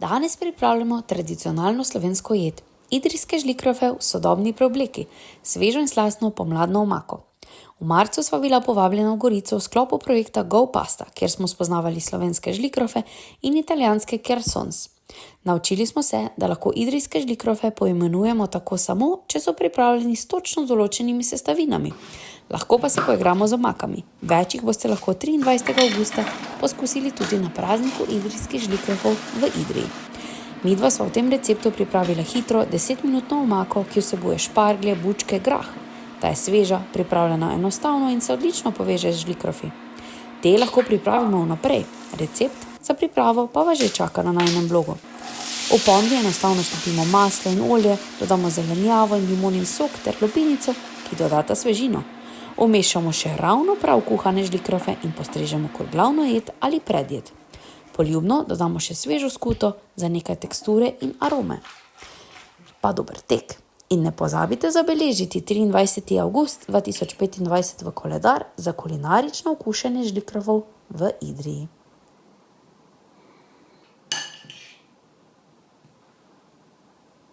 Danes pripravljamo tradicionalno slovensko jed. Idrijske žlikrofe v sodobni preobleki, svežo in slastno pomladno omako. V marcu sva bila povabljena v Gorico v sklopu projekta Go Pasta, kjer smo spoznavali slovenske žlikrofe in italijanske kersons. Naučili smo se, da lahko idrijske žlikrofe poimenujemo tako samo, če so pripravljeni s točno določenimi sestavinami. Lahko pa se poigramo z omakami. Več jih boste lahko 23. avgusta poskusili tudi na prazniku idrijskih žlikrofov v Idriji. Midva sva v tem receptu pripravila hitro 10-minutno omako, ki vsebuje šparglje, bučke, grah. Ta je sveža, pripravljena enostavno in se odlično poveže z žlikrofi. Te lahko pripravimo vnaprej. Recept za pripravo pa vas že čaka na najinem blogu. V ponvi enostavno stopimo maslo in olje, dodamo zelenjavo in limonin sok ter lupinico, ki dodata svežino. Vmešamo še ravno prav kuhane žlikrofe in postrežemo kot glavno jed ali predjed. Poljubno dodamo še svežo skuto za nekaj teksture in arome. Pa dober tek! In ne pozabite zabeležiti 23. avgust 2025 v koledar za kulinarično okušanje žlikrofov v Idriji.